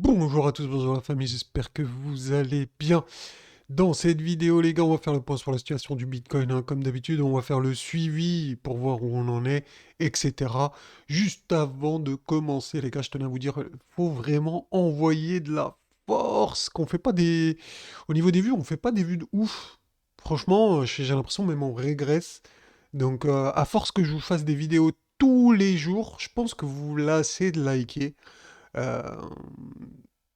Bonjour à tous, bonjour la famille, j'espère que vous allez bien. Dans cette vidéo, les gars, on va faire le point sur la situation du Bitcoin, hein. Comme d'habitude, on va faire le suivi pour voir où on en est, etc. Juste avant de commencer, les gars, je tenais à vous dire, faut vraiment envoyer de la force, qu'on fait pas des... Au niveau des vues, on fait pas des vues de ouf. Franchement, j'ai l'impression même on régresse. Donc, à force que je vous fasse des vidéos tous les jours, je pense que vous vous lassez de liker. Euh,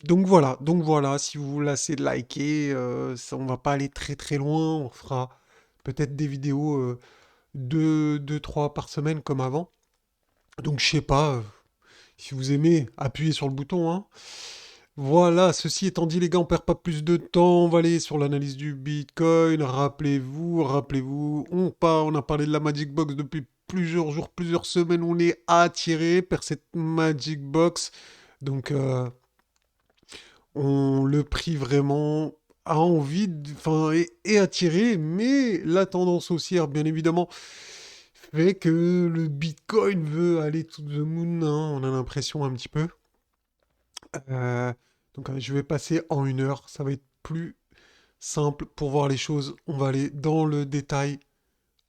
donc voilà, si vous vous lassez de liker, on va pas aller très très loin, on fera peut-être des vidéos deux, trois par semaine comme avant. Donc je sais pas, si vous aimez, appuyez sur le bouton, hein. Voilà, ceci étant dit les gars, on perd pas plus de temps, on va aller sur l'analyse du Bitcoin, rappelez-vous, on a parlé de la Magic Box depuis plusieurs jours, plusieurs semaines, on est attiré par cette Magic Box. Donc, le prix vraiment a envie, enfin, est attiré, mais la tendance haussière, bien évidemment, fait que le Bitcoin veut aller to the moon, hein, on a l'impression un petit peu. Euh, donc, je vais passer en 1 heure, ça va être plus simple pour voir les choses. On va aller dans le détail.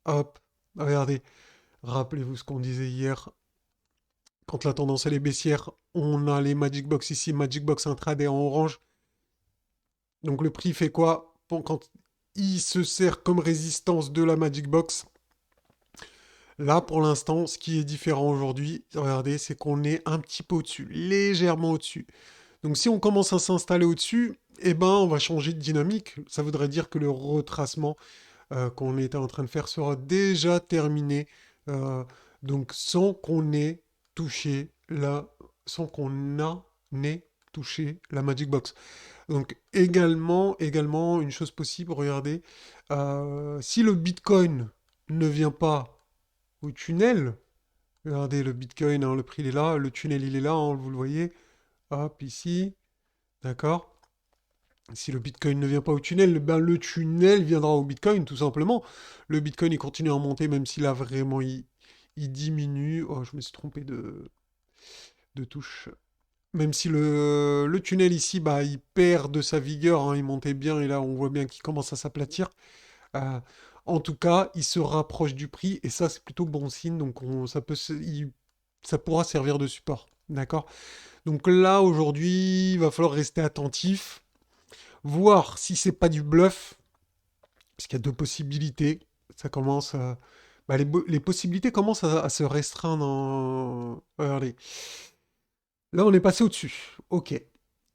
Hop, regardez, rappelez-vous ce qu'on disait hier. Quand la tendance elle est baissière, on a les Magic Box ici, Magic Box intraday en orange. Donc le prix fait quoi? Bon, quand il se sert comme résistance de la Magic Box, là pour l'instant, ce qui est différent aujourd'hui, regardez, c'est qu'on est un petit peu au-dessus, légèrement au-dessus. Donc si on commence à s'installer au-dessus, eh ben on va changer de dynamique. Ça voudrait dire que le retracement qu'on était en train de faire sera déjà terminé. euh, donc touché la, sans qu'on a ait touché la Magic Box. Donc également, une chose possible, regardez, si le Bitcoin ne vient pas au tunnel, regardez le Bitcoin, hein, le prix il est là, le tunnel il est là, hein, vous le voyez, hop, ici, d'accord? Si le Bitcoin ne vient pas au tunnel, ben le tunnel viendra au Bitcoin, tout simplement. Le Bitcoin il continue à monter, même s'il a vraiment, il diminue. Oh, je me suis trompé de touche. Même si le tunnel ici, bah, il perd de sa vigueur, hein, il montait bien et là on voit bien qu'il commence à s'aplatir. Euh, En tout cas, il se rapproche du prix et ça c'est plutôt bon signe, donc ça pourra servir de support. D'accord? Donc là aujourd'hui, il va falloir rester attentif, voir si c'est pas du bluff, parce qu'il y a deux possibilités. Ça commence à... bah, les possibilités commencent à se restreindre. Regardez. Là, on est passé au-dessus. Ok.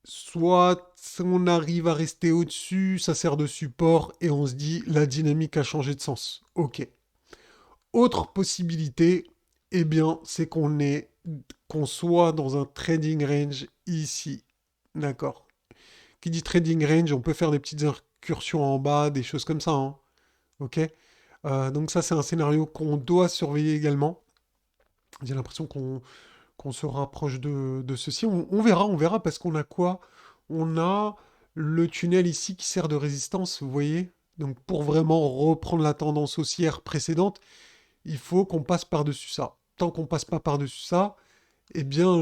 Soit on arrive à rester au-dessus, ça sert de support et on se dit la dynamique a changé de sens. Ok. Autre possibilité, eh bien, c'est qu'on soit dans un trading range ici. D'accord. Qui dit trading range, on peut faire des petites incursions en bas, des choses comme ça, hein. Ok. Donc ça, c'est un scénario qu'on doit surveiller également. J'ai l'impression qu'on se rapproche de ceci. On verra, parce qu'on a quoi? On a le tunnel ici qui sert de résistance, vous voyez? Donc pour vraiment reprendre la tendance haussière précédente, il faut qu'on passe par-dessus ça. Tant qu'on passe pas par-dessus ça, eh bien,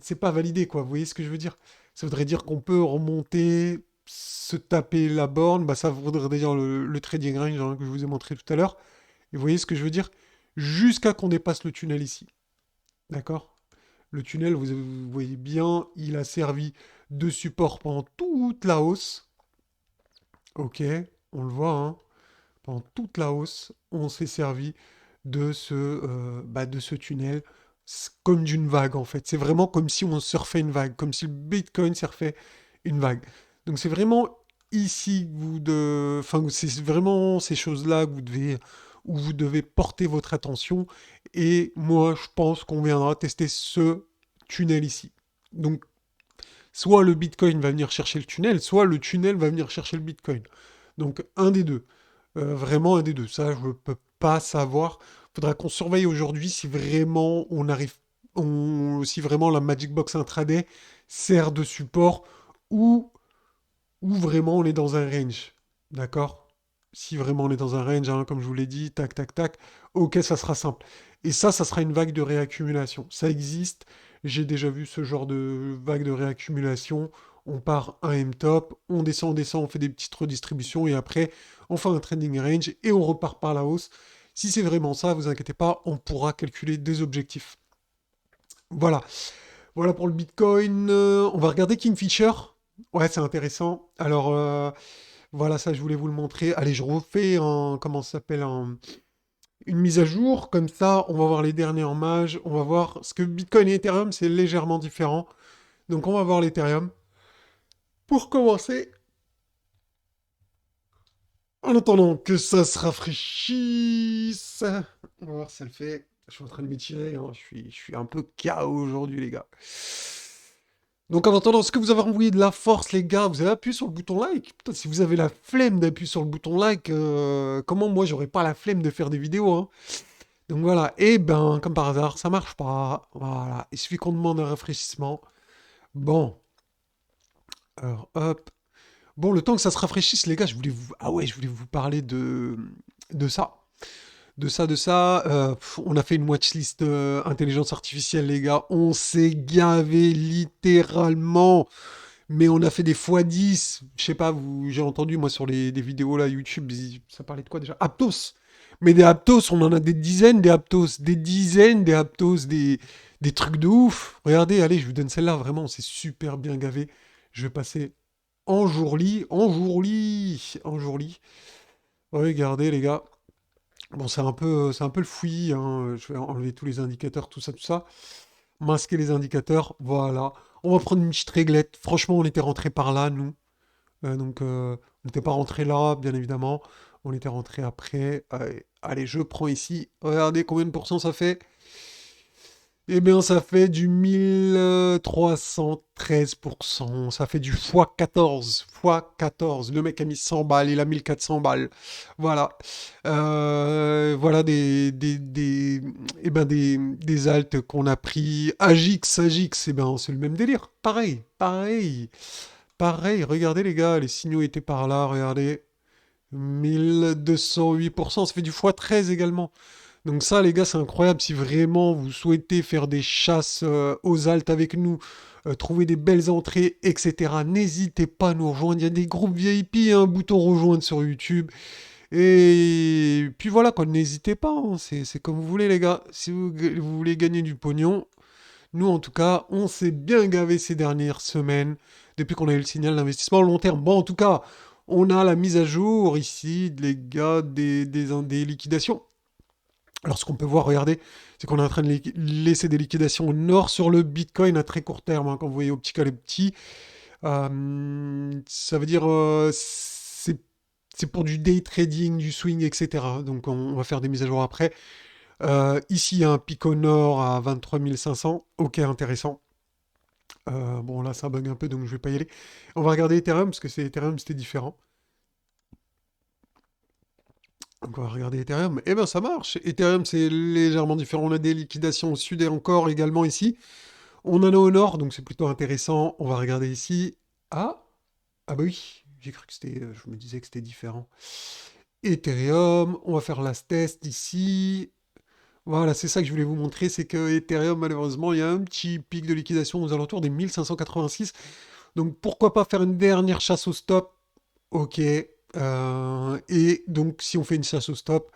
c'est pas validé, quoi. Vous voyez ce que je veux dire? Ça voudrait dire qu'on peut remonter, se taper la borne. Bah, ça voudrait dire le trading range, hein, que je vous ai montré tout à l'heure. Et vous voyez ce que je veux dire? Jusqu'à qu'on dépasse le tunnel ici. D'accord? Le tunnel, vous voyez bien, il a servi de support pendant toute la hausse. Ok, on le voit, hein. Pendant toute la hausse, on s'est servi de ce tunnel comme d'une vague, en fait. C'est vraiment comme si on surfait une vague, comme si le Bitcoin surfait une vague. Donc c'est vraiment ici enfin, c'est vraiment ces choses-là où vous devez porter votre attention. Et moi, je pense qu'on viendra tester ce tunnel ici. Donc, soit le Bitcoin va venir chercher le tunnel, soit le tunnel va venir chercher le Bitcoin. Donc, un des deux. Vraiment un des deux. Ça, je ne peux pas savoir. Il faudra qu'on surveille aujourd'hui si vraiment si vraiment la Magic Box intraday sert de support ou, ou vraiment on est dans un range. D'accord? Si vraiment on est dans un range, hein, comme je vous l'ai dit, tac, tac, tac, ok, ça sera simple. Et ça sera une vague de réaccumulation. Ça existe. J'ai déjà vu ce genre de vague de réaccumulation. On part un M-top, on descend, on fait des petites redistributions et après, on fait un trending range et on repart par la hausse. Si c'est vraiment ça, vous inquiétez pas, on pourra calculer des objectifs. Voilà. Voilà pour le Bitcoin. On va regarder Kingfisher. Ouais, c'est intéressant. Alors, voilà, ça, je voulais vous le montrer. Allez, je refais comment ça s'appelle, une mise à jour. Comme ça, on va voir les derniers en mage. On va voir ce que Bitcoin et Ethereum, c'est légèrement différent. Donc, on va voir l'Ethereum. Pour commencer, en attendant que ça se rafraîchisse, on va voir si ça le fait. Je suis en train de m'étirer, hein. Je suis un peu KO aujourd'hui, les gars. Donc en attendant, est-ce que vous avez envoyé de la force, les gars? Vous avez appuyé sur le bouton like? Putain, si vous avez la flemme d'appuyer sur le bouton like, comment moi j'aurais pas la flemme de faire des vidéos, hein? Donc voilà, et ben, comme par hasard, ça marche pas. Voilà, il suffit qu'on demande un rafraîchissement. Bon, alors hop. Bon, le temps que ça se rafraîchisse, les gars, je voulais vous parler de ça. De ça. On a fait une watchlist intelligence artificielle, les gars. On s'est gavé littéralement. Mais on a fait des x10. Je sais pas, j'ai entendu, moi, sur des vidéos là, YouTube, ça parlait de quoi déjà? Aptos. Mais des Aptos, on en a des dizaines des Aptos. Des dizaines des Aptos, des trucs de ouf. Regardez, allez, je vous donne celle-là. Vraiment, on s'est super bien gavé. Je vais passer en jourly, en jourly, en jourly. Regardez, les gars. Bon, c'est un peu le fouillis, hein. Je vais enlever tous les indicateurs, tout ça, tout ça. Masquer les indicateurs, voilà. On va prendre une petite réglette. Franchement, on était rentré par là, nous. Donc, on n'était pas rentré là, bien évidemment. On était rentré après. Allez, je prends ici. Regardez combien de pourcents ça fait. Eh bien, ça fait du 1313%. Ça fait du x14. x14. Le mec a mis 100 balles, il a 1400 balles. Voilà. Voilà des altes qu'on a pris. Agix, eh ben, c'est le même délire. Pareil, pareil, pareil. Regardez, les gars, les signaux étaient par là. Regardez. 1208%. Ça fait du x13 également. Donc ça, les gars, c'est incroyable. Si vraiment vous souhaitez faire des chasses aux altes avec nous, trouver des belles entrées, etc., n'hésitez pas à nous rejoindre. Il y a des groupes VIP, un bouton rejoindre sur YouTube. Et puis voilà, quoi, n'hésitez pas, hein. C'est comme vous voulez, les gars. Si vous voulez gagner du pognon, nous, en tout cas, on s'est bien gavé ces dernières semaines, depuis qu'on a eu le signal d'investissement long terme. Bon, en tout cas, on a la mise à jour ici, les gars, des liquidations. Alors, ce qu'on peut voir, regardez, c'est qu'on est en train de laisser des liquidations au nord sur le Bitcoin à très court terme, hein. Quand vous voyez au petit cas les petits, ça veut dire c'est pour du day trading, du swing, etc. Donc, on va faire des mises à jour après. Ici, il y a un pic au nord à 23 500. Ok, intéressant. Bon, là, ça bug un peu, donc je vais pas y aller. On va regarder Ethereum, parce que c'est Ethereum, c'était différent. Donc on va regarder Ethereum. Eh bien, ça marche. Ethereum, c'est légèrement différent. On a des liquidations au sud et encore également ici. On en a au nord, donc c'est plutôt intéressant. On va regarder ici. Ah, ah bah oui, j'ai cru que c'était. Je me disais que c'était différent. Ethereum, on va faire last test ici. Voilà, c'est ça que je voulais vous montrer, c'est que Ethereum, malheureusement, il y a un petit pic de liquidation aux alentours des 1586. Donc pourquoi pas faire une dernière chasse au stop? Ok. Et donc si on fait une chasse au stop,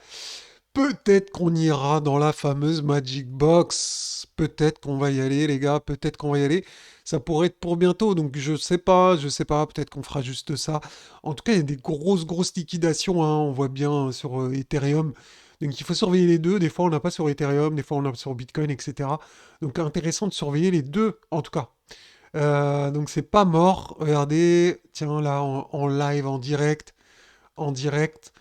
peut-être qu'on ira dans la fameuse Magic Box. Peut-être qu'on va y aller, les gars. Peut-être qu'on va y aller. Ça pourrait être pour bientôt. Donc je sais pas. Peut-être qu'on fera juste ça. En tout cas, il y a des grosses, grosses liquidations, hein. On voit bien sur Ethereum. Donc il faut surveiller les deux. Des fois, on n'a pas sur Ethereum. Des fois, on a sur Bitcoin, etc. Donc intéressant de surveiller les deux, en tout cas. Donc c'est pas mort. Regardez. Tiens, là, en live, en direct. En direct.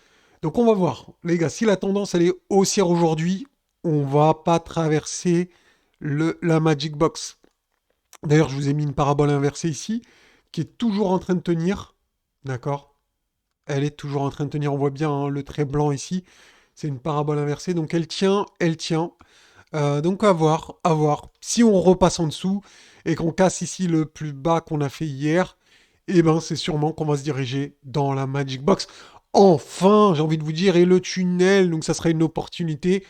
Donc on va voir, les gars, si la tendance elle est haussière aujourd'hui, on va pas traverser la Magic Box. D'ailleurs, je vous ai mis une parabole inversée ici, qui est toujours en train de tenir. D'accord? Elle est toujours en train de tenir. On voit bien, hein, le trait blanc ici. C'est une parabole inversée. Donc elle tient, elle tient. Donc à voir, à voir. Si on repasse en dessous et qu'on casse ici le plus bas qu'on a fait hier, eh ben c'est sûrement qu'on va se diriger dans la Magic Box. Enfin, j'ai envie de vous dire, et le tunnel, donc ça serait une opportunité.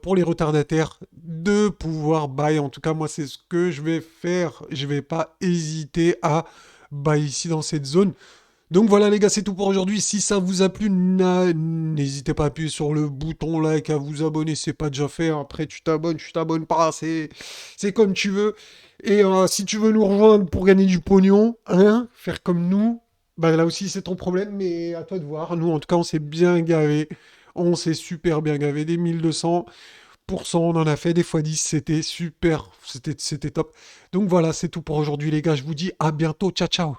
pour les retardataires de pouvoir buy. En tout cas, moi, c'est ce que je vais faire. Je vais pas hésiter à buy ici dans cette zone. Donc voilà les gars, c'est tout pour aujourd'hui. Si ça vous a plu, n'hésitez pas à appuyer sur le bouton like, à vous abonner, c'est pas déjà fait. Après tu t'abonnes pas, c'est comme tu veux. Et si tu veux nous rejoindre pour gagner du pognon, hein, faire comme nous, bah là aussi c'est ton problème, mais à toi de voir. Nous en tout cas on s'est bien gavé. On s'est super bien gavé. Des 1200%, on en a fait des fois 10, c'était super, c'était top. Donc voilà, c'est tout pour aujourd'hui les gars, je vous dis à bientôt, ciao ciao.